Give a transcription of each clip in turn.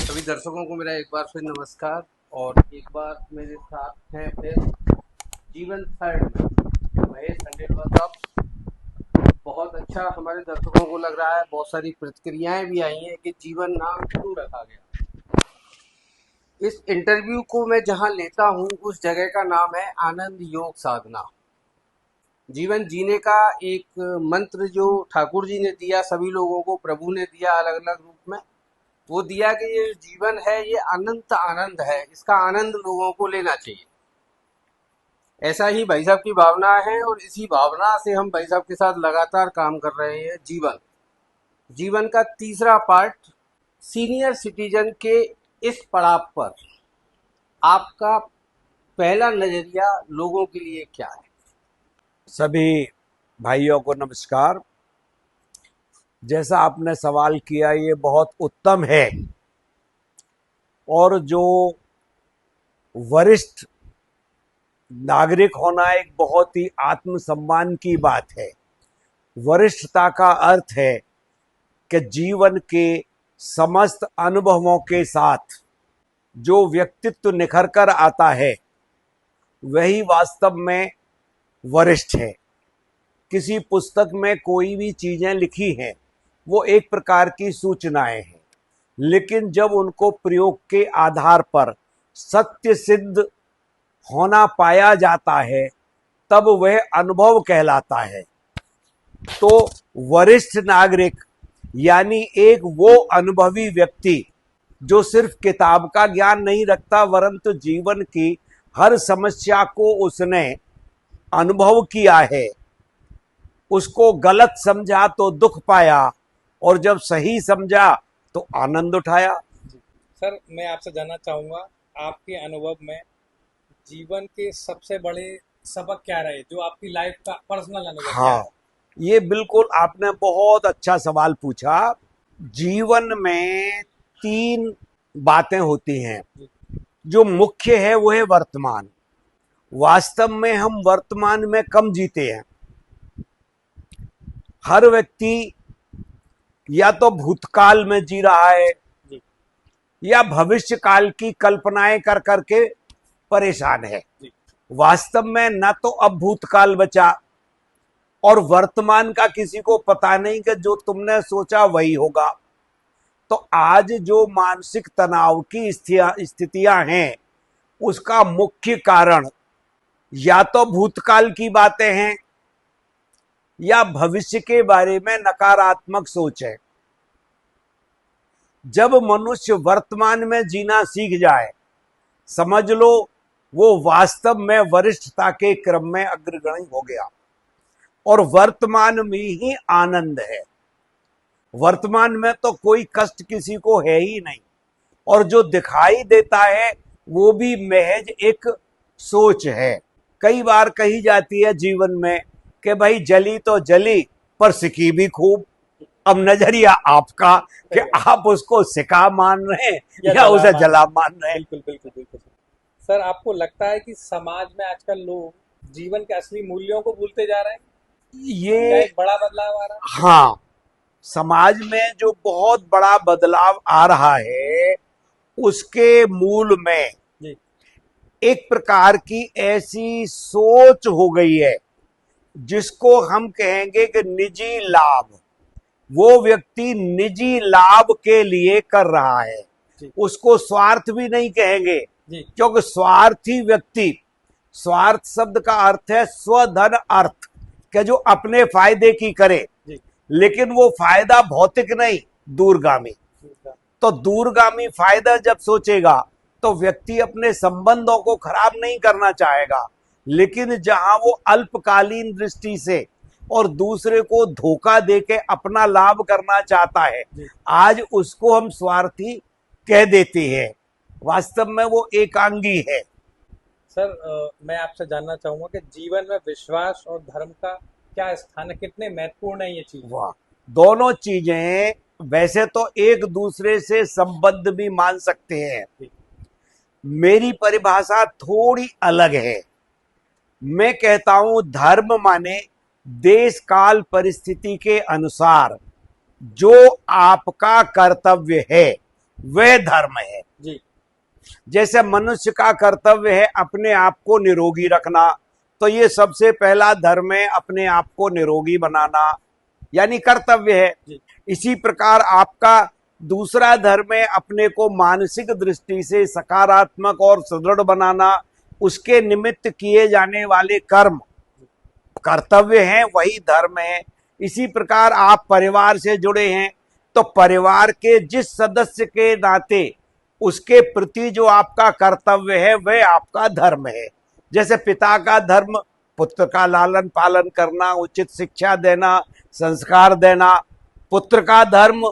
सभी दर्शकों को मेरा एक बार फिर नमस्कार। और एक बार मेरे साथ हैं फिर जीवन थर्ड में महेश खंडेलवाल साहब। बहुत अच्छा हमारे दर्शकों को लग रहा है, बहुत सारी प्रतिक्रियाएं भी आई हैं कि जीवन नाम क्यों रखा गया। इस इंटरव्यू को मैं जहां लेता हूं उस जगह का नाम है आनंद योग साधना। जीवन जीने का एक मंत्र जो ठाकुर जी ने दिया, सभी लोगों को प्रभु ने दिया अलग अलग रूप में। वो दिया कि ये जीवन है, ये अनंत आनंद है, इसका आनंद लोगों को लेना चाहिए। ऐसा ही भाई साहब की भावना है और इसी भावना से हम भाई साहब के साथ लगातार काम कर रहे हैं। जीवन जीवन का तीसरा पार्ट, सीनियर सिटीजन के इस पड़ाव पर आपका पहला नजरिया लोगों के लिए क्या है? सभी भाइयों को नमस्कार। जैसा आपने सवाल किया ये बहुत उत्तम है और जो वरिष्ठ नागरिक होना एक बहुत ही आत्मसम्मान की बात है। वरिष्ठता का अर्थ है कि जीवन के समस्त अनुभवों के साथ जो व्यक्तित्व निखर कर आता है वही वास्तव में वरिष्ठ है। किसी पुस्तक में कोई भी चीजें लिखी हैं वो एक प्रकार की सूचनाएं हैं, लेकिन जब उनको प्रयोग के आधार पर सत्य सिद्ध होना पाया जाता है तब वह अनुभव कहलाता है। तो वरिष्ठ नागरिक यानी एक वो अनुभवी व्यक्ति जो सिर्फ किताब का ज्ञान नहीं रखता वरंतु जीवन की हर समस्या को उसने अनुभव किया है, उसको गलत समझा तो दुख पाया और जब सही समझा तो आनंद उठाया। सर, मैं आपसे जानना चाहूँगा, आपके अनुभव में जीवन के सबसे बड़े सबक क्या रहे, जो आपकी लाइफ का पर्सनल अनुभव क्या हाँ, है? ये बिल्कुल आपने बहुत अच्छा सवाल पूछा। जीवन में तीन बातें होती हैं। जो मुख्य है वो है वर्तमान। वास्तव में हम वर्तमान में कम जीते हैं। हर व्यक्ति या तो भूतकाल में जी रहा है जी। या भविष्य काल की कल्पनाएं कर करके परेशान है। जी। वास्तव में न तो अब भूतकाल बचा और वर्तमान का किसी को पता नहीं कि जो तुमने सोचा वही होगा। तो आज जो मानसिक तनाव की स्थितियां हैं उसका मुख्य कारण या तो भूतकाल की बातें हैं या भविष्य के बारे में नकारात्मक सोच है। जब मनुष्य वर्तमान में जीना सीख जाए, समझ लो वो वास्तव में वरिष्ठता के क्रम में अग्रगणी हो गया और वर्तमान में ही आनंद है। वर्तमान में तो कोई कष्ट किसी को है ही नहीं और जो दिखाई देता है वो भी महज एक सोच है। कई बार कही जाती है जीवन में कि भाई जली तो जली पर सिकी भी खूब। अब नजरिया आपका कि आप उसको सिका मान रहे हैं या उसे जला मान रहे हैं। बिल्कुल बिल्कुल बिल्कुल। सर, आपको लगता है कि समाज में आजकल लोग जीवन के असली मूल्यों को भूलते जा रहे हैं? क्या ये एक बड़ा बदलाव आ रहा है? हाँ, समाज में जो बहुत बड़ा बदलाव आ रहा है उसके मूल में जी। एक प्रकार की ऐसी सोच हो गई है जिसको हम कहेंगे कि निजी लाभ। वो व्यक्ति निजी लाभ के लिए कर रहा है, जी। उसको स्वार्थ भी नहीं कहेंगे जी। क्योंकि स्वार्थी व्यक्ति, स्वार्थ शब्द का अर्थ है स्वधन अर्थ कि जो अपने फायदे की करे, जी। लेकिन वो फायदा भौतिक नहीं, दूरगामी। तो दूरगामी फायदा जब सोचेगा तो व्यक्ति अपने संबंधों को खराब नहीं करना चाहेगा, लेकिन जहां वो अल्पकालीन दृष्टि से और दूसरे को धोखा देके अपना लाभ करना चाहता है, आज उसको हम स्वार्थी कह देते हैं। वास्तव में वो एकांगी है। सर, मैं आपसे जानना चाहूंगा कि जीवन में विश्वास और धर्म का क्या स्थान है, कितने महत्वपूर्ण है ये चीज? वाह, दोनों चीजें वैसे तो एक दूसरे से संबद्ध भी मान सकते हैं। मेरी परिभाषा थोड़ी अलग है। मैं कहता हूं धर्म माने देश काल परिस्थिति के अनुसार जो आपका कर्तव्य है वह धर्म है। जी जैसे मनुष्य का कर्तव्य है अपने आप को निरोगी रखना, तो ये सबसे पहला धर्म है, अपने आप को निरोगी बनाना, यानी कर्तव्य है। जी इसी प्रकार आपका दूसरा धर्म है अपने को मानसिक दृष्टि से सकारात्मक और सुदृढ़ बनाना, उसके निमित्त किए जाने वाले कर्म कर्तव्य हैं, वही धर्म है। इसी प्रकार आप परिवार से जुड़े हैं तो परिवार के जिस सदस्य के नाते उसके प्रति जो आपका कर्तव्य है वह आपका धर्म है। जैसे पिता का धर्म पुत्र का लालन पालन करना, उचित शिक्षा देना, संस्कार देना। पुत्र का धर्म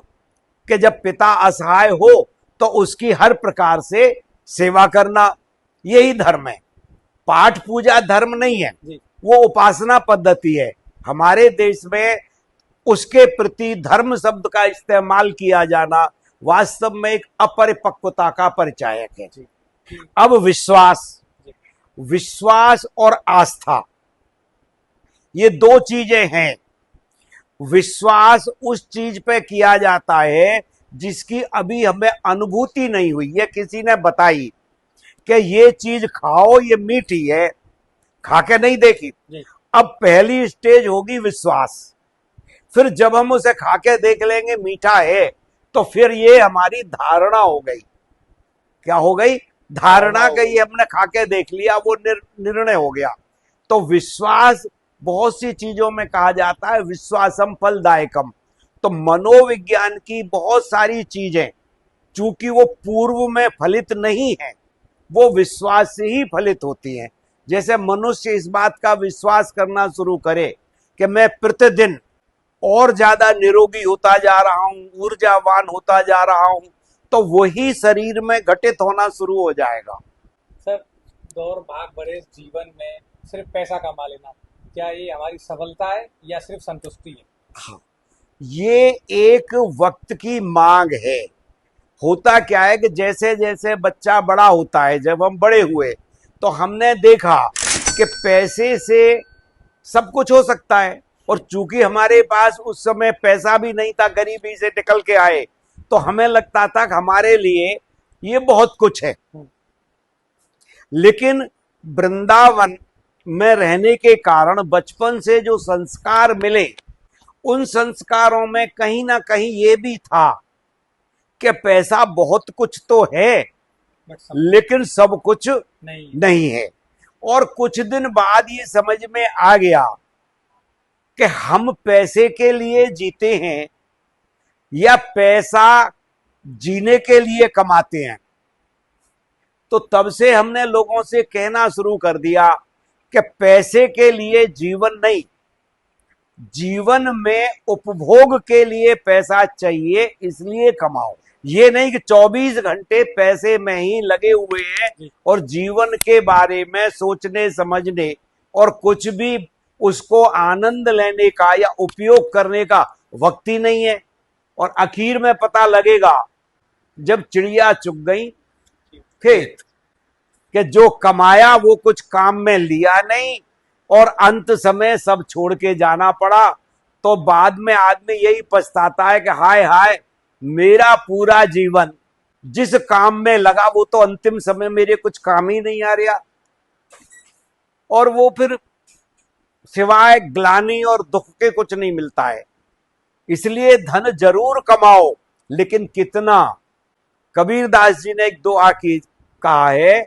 कि जब पिता असहाय हो तो उसकी हर प्रकार से सेवा करना, यही धर्म है। पाठ पूजा धर्म नहीं है, जी वो उपासना पद्धति है। हमारे देश में उसके प्रति धर्म शब्द का इस्तेमाल किया जाना वास्तव में एक अपरिपक्वता का परिचायक है। जी अब विश्वास, जी विश्वास और आस्था ये दो चीजें हैं। विश्वास उस चीज पे किया जाता है जिसकी अभी हमें अनुभूति नहीं हुई है, किसी ने बताई कि ये चीज खाओ, ये मीठी है, खा के नहीं देखी। जी अब पहली स्टेज होगी विश्वास, फिर जब हम उसे खा के देख लेंगे मीठा है तो फिर ये हमारी धारणा हो गई। क्या हो गई? धारणा गई, हमने खा के देख लिया, वो निर्णय हो गया। तो विश्वास बहुत सी चीजों में कहा जाता है विश्वासम फलदायकम। तो मनोविज्ञान की बहुत सारी चीजें चूंकि वो पूर्व में फलित नहीं है, वो विश्वास से ही फलित होती हैं। जैसे मनुष्य इस बात का विश्वास करना शुरू करे कि मैं प्रतिदिन और ज्यादा निरोगी होता जा रहा हूं, ऊर्जावान होता जा रहा हूं, तो वही शरीर में घटित होना शुरू हो जाएगा। सर, दौड़ भाग भरे जीवन में सिर्फ पैसा कमा लेना, क्या ये हमारी सफलता है या सिर्फ संतुष्टि है? हाँ, ये एक वक्त की मांग है। होता क्या है कि जैसे जैसे बच्चा बड़ा होता है, जब हम बड़े हुए तो हमने देखा कि पैसे से सब कुछ हो सकता है, और चूंकि हमारे पास उस समय पैसा भी नहीं था, गरीबी से निकल के आए, तो हमें लगता था कि हमारे लिए ये बहुत कुछ है। लेकिन वृंदावन में रहने के कारण बचपन से जो संस्कार मिले, उन संस्कारों में कहीं ना कहीं ये भी था कि पैसा बहुत कुछ तो है बट लेकिन सब कुछ नहीं नहीं है। और कुछ दिन बाद ये समझ में आ गया कि हम पैसे के लिए जीते हैं या पैसा जीने के लिए कमाते हैं। तो तब से हमने लोगों से कहना शुरू कर दिया कि पैसे के लिए जीवन नहीं, जीवन में उपभोग के लिए पैसा चाहिए, इसलिए कमाओ। ये नहीं कि 24 घंटे पैसे में ही लगे हुए हैं और जीवन के बारे में सोचने समझने और कुछ भी उसको आनंद लेने का या उपयोग करने का वक्त ही नहीं है। और आखिर में पता लगेगा जब चिड़िया चुग गई खेत कि जो कमाया वो कुछ काम में लिया नहीं और अंत समय सब छोड़ के जाना पड़ा। तो बाद में आदमी यही पछताता है कि हाय हाय, मेरा पूरा जीवन जिस काम में लगा वो तो अंतिम समय मेरे कुछ काम ही नहीं आ रहा। और वो फिर सिवाय ग्लानि और दुख के कुछ नहीं मिलता है। इसलिए धन जरूर कमाओ, लेकिन कितना। कबीरदास जी ने एक दुआ की कहा है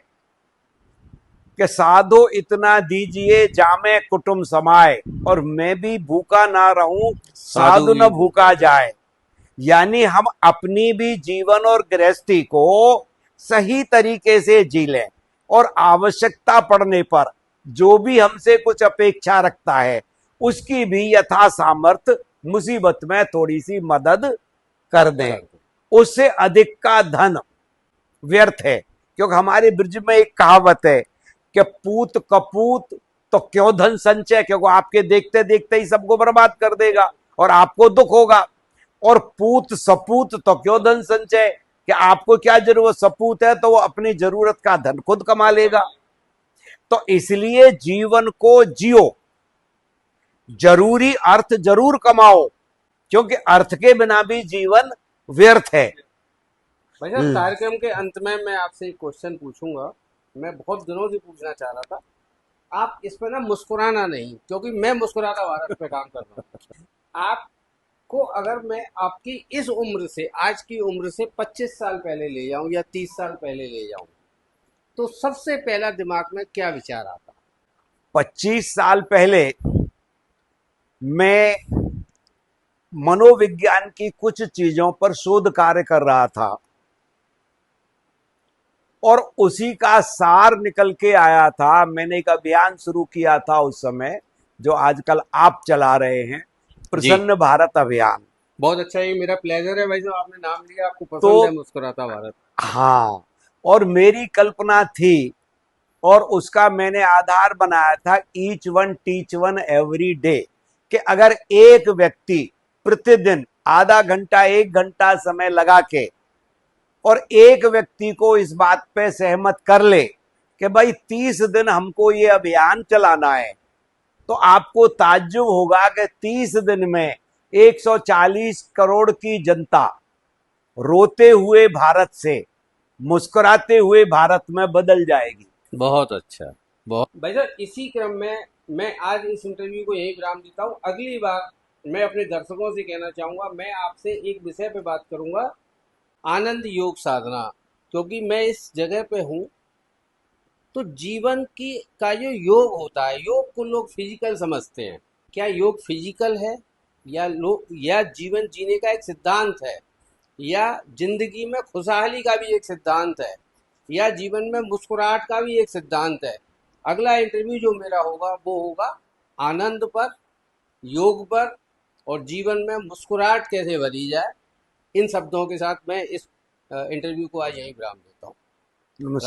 कि साधो इतना दीजिए जामे कुटुंब समाए, और मैं भी भूखा ना रहूं साधु न भूखा जाए। यानी हम अपनी भी जीवन और गृहस्थी को सही तरीके से जी लें और आवश्यकता पड़ने पर जो भी हमसे कुछ अपेक्षा रखता है उसकी भी यथा सामर्थ्य मुसीबत में थोड़ी सी मदद कर दें। उससे अधिक का धन व्यर्थ है। क्योंकि हमारे ब्रज में एक कहावत है कि पूत कपूत तो क्यों धन संचय, क्योंकि आपके देखते देखते ही सबको बर्बाद कर देगा और आपको दुख होगा। और पूत सपूत तो क्यों धन संचय, कि आपको क्या जरूरत, सपूत है तो वो अपनी जरूरत का धन खुद कमा लेगा। तो इसलिए जीवन को जियो, जरूरी अर्थ जरूर कमाओ, क्योंकि अर्थ के बिना भी जीवन व्यर्थ है। भाई साहब, कार्यक्रम के अंत में मैं आपसे एक क्वेश्चन पूछूंगा। मैं बहुत दिनों से पूछना चाह रहा था। आप इस पे ना मुस्कुराना नहीं, क्योंकि मैं मुस्कुराता भारत पे काम कर रहा हूँ। आपको अगर मैं आपकी इस उम्र से, आज की उम्र से 25 साल पहले ले जाऊं या 30 साल पहले ले जाऊं, तो सबसे पहला दिमाग में क्या विचार आता? 25 साल पहले मैं मनोविज्ञान की कुछ चीजों पर शोध कार्य कर रहा था और उसी का सार निकल के आया था। मैंने एक अभियान शुरू किया था उस समय, जो आजकल आप चला रहे हैं, प्रसन्न भारत अभियान। बहुत अच्छा, ये मेरा प्लेजर है भाई साहब, आपने नाम लिया, आपको पसंद तो है मुस्कुराता भारत। हाँ, और मेरी कल्पना थी और उसका मैंने आधार बनाया था each one teach one every day, कि अगर एक व्यक्ति प्रतिदिन आधा घंटा 1 घंटा समय लगा के और एक व्यक्ति को इस बात पे सहमत कर ले कि भाई 30 दिन हमको ये अभियान चलाना है, तो आपको ताज्जुब होगा कि 30 दिन में 140 करोड़ की जनता रोते हुए भारत से मुस्कुराते हुए भारत में बदल जाएगी। बहुत अच्छा, बहुत भाई साहब। इसी क्रम में मैं आज इस इंटरव्यू को यही विराम देता हूँ। अगली बार मैं अपने दर्शकों से कहना चाहूंगा, मैं आपसे एक विषय पे बात करूंगा, आनंद योग साधना। क्योंकि मैं इस जगह पे हूँ, तो जीवन की का जो योग होता है, योग को लोग फिजिकल समझते हैं। क्या योग फिजिकल है, या जीवन जीने का एक सिद्धांत है, या जिंदगी में खुशहाली का भी एक सिद्धांत है, या जीवन में मुस्कुराहट का भी एक सिद्धांत है? अगला इंटरव्यू जो मेरा होगा वो होगा आनंद पर, योग पर, और जीवन में मुस्कुराहट कैसे भरी जाए। इन शब्दों के साथ मैं इस इंटरव्यू को आज यहीं विराम देता हूँ। नमस्कार।